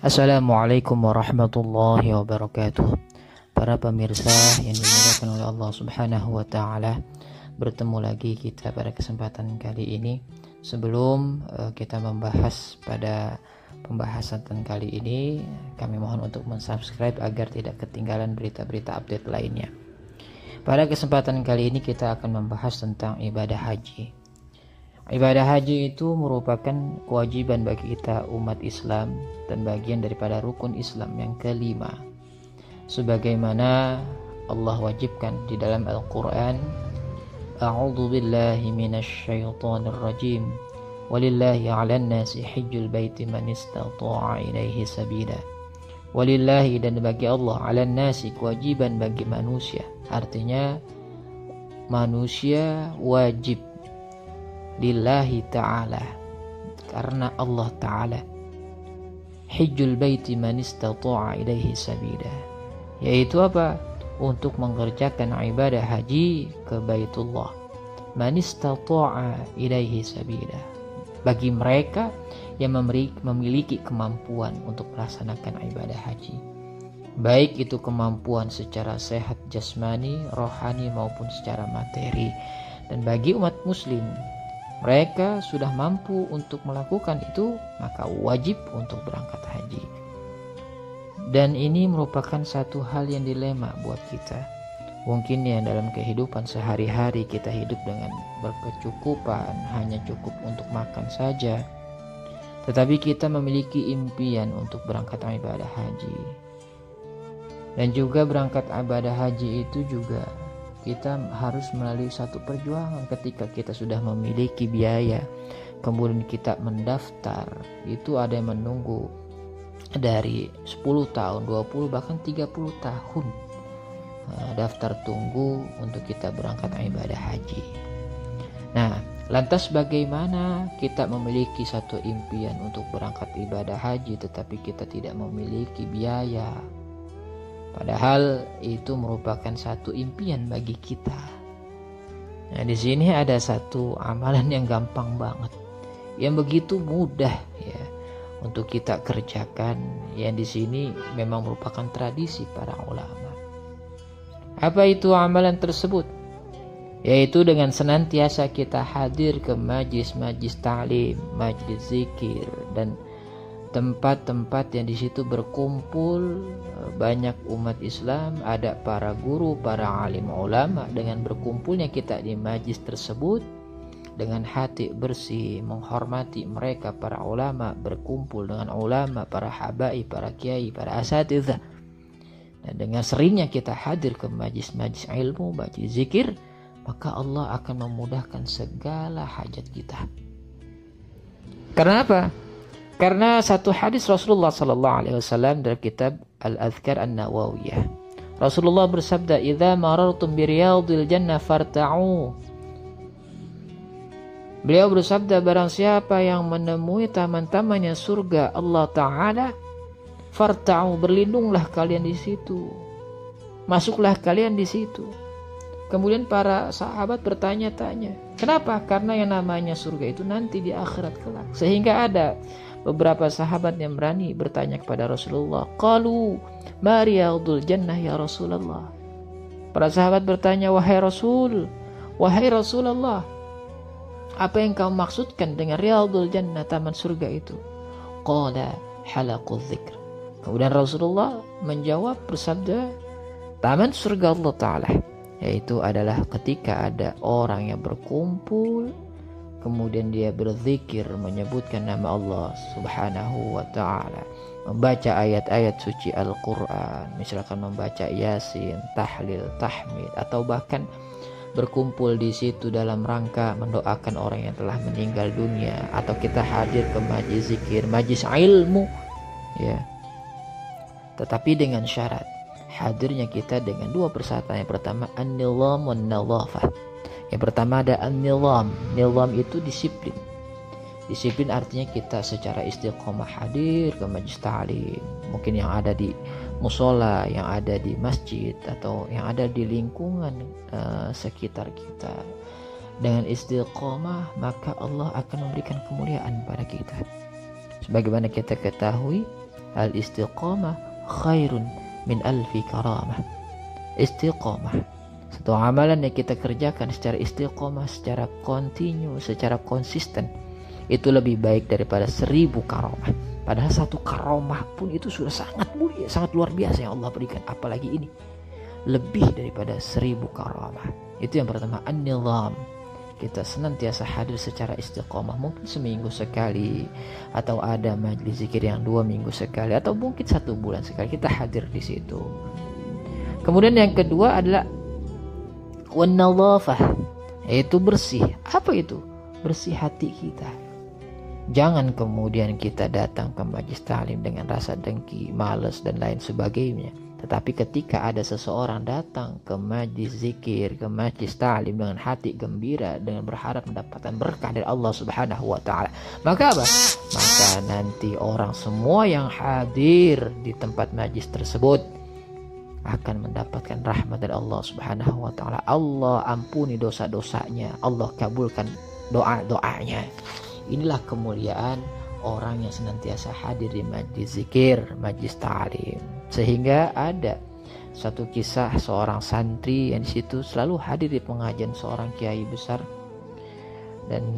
Assalamualaikum warahmatullahi wabarakatuh. Para pemirsa yang dimuliakan oleh Allah Subhanahu wa taala, bertemu lagi kita pada kesempatan kali ini. Sebelum kita membahas pada pembahasan kali ini, kami mohon untuk mensubscribe agar tidak ketinggalan berita-berita update lainnya. Pada kesempatan kali ini kita akan membahas tentang ibadah haji. Ibadah haji itu merupakan kewajiban bagi kita umat Islam dan bagian daripada rukun Islam yang kelima. Sebagaimana Allah wajibkan di dalam Al-Quran, A'udzu billahi minasyaitonir rajim. Walillahi 'alan nasi hajjul baiti man istata'a ilaihi sabila. Walillahi, dan bagi Allah, 'alan nasi, kewajiban bagi manusia. Artinya manusia wajib lillahi ta'ala, karena Allah ta'ala, hijjul baiti man istata'a ilaihi sabila, yaitu apa? Untuk mengerjakan ibadah haji ke Baitullah. Man istata'a ilaihi sabila, bagi mereka yang memiliki kemampuan untuk melaksanakan ibadah haji, baik itu kemampuan secara sehat jasmani, rohani maupun secara materi. Dan bagi umat muslim, mereka sudah mampu untuk melakukan itu, maka wajib untuk berangkat haji. Dan ini merupakan satu hal yang dilema buat kita. Mungkin ya dalam kehidupan sehari-hari kita hidup dengan berkecukupan, hanya cukup untuk makan saja. Tetapi kita memiliki impian untuk berangkat ibadah haji. Dan juga berangkat ibadah haji itu juga kita harus melalui satu perjuangan. Ketika kita sudah memiliki biaya, kemudian kita mendaftar, itu ada yang menunggu dari 10 tahun, 20 bahkan 30 tahun daftar tunggu untuk kita berangkat ibadah haji. Nah, lantas bagaimana kita memiliki satu impian untuk berangkat ibadah haji tetapi kita tidak memiliki biaya? Padahal itu merupakan satu impian bagi kita. Nah, di sini ada satu amalan yang gampang banget, yang begitu mudah ya untuk kita kerjakan, yang di sini memang merupakan tradisi para ulama. Apa itu amalan tersebut? Yaitu dengan senantiasa kita hadir ke majlis-majlis ta'lim, majlis zikir, dan tempat-tempat yang di situ berkumpul banyak umat Islam, ada para guru, para alim ulama. Dengan berkumpulnya kita di majlis tersebut dengan hati bersih, menghormati mereka para ulama, berkumpul dengan ulama, para habaib, para kiai, para asatidzah. Dan dengan seringnya kita hadir ke majlis-majlis ilmu, majlis zikir, maka Allah akan memudahkan segala hajat kita. Karena apa? Karena satu hadis Rasulullah sallallahu alaihi wasallam dari kitab Al-Adhkar An-Nawawiyah. Rasulullah bersabda, "Idza marartum bi riyadil jannah farta'u." Beliau bersabda, barang siapa yang menemui taman-tamannya surga Allah Ta'ala, farta'u, berlindunglah kalian di situ. Masuklah kalian di situ. Kemudian para sahabat bertanya-tanya, kenapa? Karena yang namanya surga itu nanti di akhirat kelak. Sehingga ada beberapa sahabat yang berani bertanya kepada Rasulullah, qalu ma riyadul jannah ya Rasulullah. Para sahabat bertanya, wahai Rasulullah, apa yang kau maksudkan dengan riyadul jannah, taman surga itu? Qala halaquz dzikr. Kemudian Rasulullah menjawab bersabda, taman surga Allah Ta'ala yaitu adalah ketika ada orang yang berkumpul, kemudian dia berzikir, menyebutkan nama Allah Subhanahu wa Ta'ala, membaca ayat-ayat suci Al-Quran, misalkan membaca Yasin, tahlil, tahmid, atau bahkan berkumpul di situ dalam rangka mendoakan orang yang telah meninggal dunia, atau kita hadir ke majlis zikir, majlis ilmu ya. Tetapi dengan syarat hadirnya kita dengan dua persyaratan. Yang pertama an-nizam wan nadhafah. Yang pertama ada an-nizam. Nizam itu disiplin. Disiplin artinya kita secara istiqomah hadir ke majlis ta'lim, mungkin yang ada di musola, yang ada di masjid, atau yang ada di lingkungan sekitar kita. Dengan istiqomah maka Allah akan memberikan kemuliaan pada kita. Sebagaimana kita ketahui, Al-istiqamah khairun min alfi karamah. Istiqamah, satu amalan yang kita kerjakan secara istiqamah, secara kontinu, secara konsisten, itu lebih baik daripada 1000 karamah. Padahal satu karamah pun itu sudah sangat mulia, sangat luar biasa yang Allah berikan. Apalagi ini lebih daripada 1000 karamah. Itu yang pertama, an-nizam. Kita senantiasa hadir secara istiqamah, mungkin seminggu sekali, atau ada majlis zikir yang 2 minggu sekali, atau mungkin 1 bulan sekali kita hadir di situ. Kemudian yang kedua adalah wan-nadhafah, yaitu bersih. Apa itu? Bersih hati kita. Jangan kemudian kita datang ke majlis ta'lim dengan rasa dengki, malas dan lain sebagainya. Tetapi ketika ada seseorang datang ke majlis zikir, ke majlis ta'lim dengan hati gembira, dengan berharap mendapatkan berkah dari Allah Subhanahu wa taala, maka apa? Maka nanti orang semua yang hadir di tempat majlis tersebut akan mendapatkan rahmat dari Allah Subhanahu wa taala. Allah ampuni dosa-dosanya, Allah kabulkan doa-doanya. Inilah kemuliaan orang yang senantiasa hadir di majlis zikir, majlis ta'lim. Sehingga ada satu kisah seorang santri yang di situ selalu hadir di pengajian seorang kiai besar, dan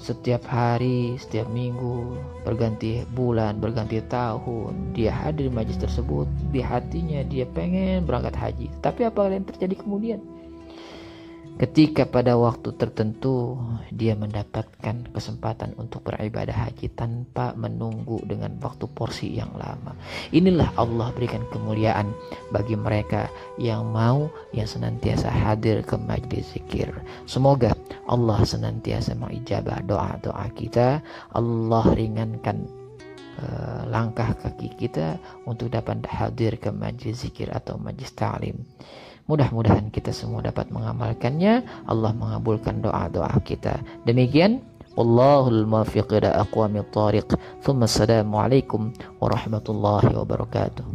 setiap hari, setiap minggu, berganti bulan, berganti tahun, dia hadir di majlis tersebut. Di hatinya dia pengen berangkat haji. Tapi apa yang terjadi kemudian? Ketika pada waktu tertentu dia mendapatkan kesempatan untuk beribadah haji tanpa menunggu dengan waktu porsi yang lama. Inilah Allah berikan kemuliaan bagi mereka yang mau, yang senantiasa hadir ke majlis zikir. Semoga Allah senantiasa mengijabah doa-doa kita. Allah ringankan langkah kaki kita untuk dapat hadir ke majlis zikir atau majlis ta'lim. Mudah-mudahan kita semua dapat mengamalkannya. Allah mengabulkan doa-doa kita. Demikian, wallahul muwaffiq ila aqwamit thariq. Tsumma assalamu alaikum warahmatullahi wabarakatuh.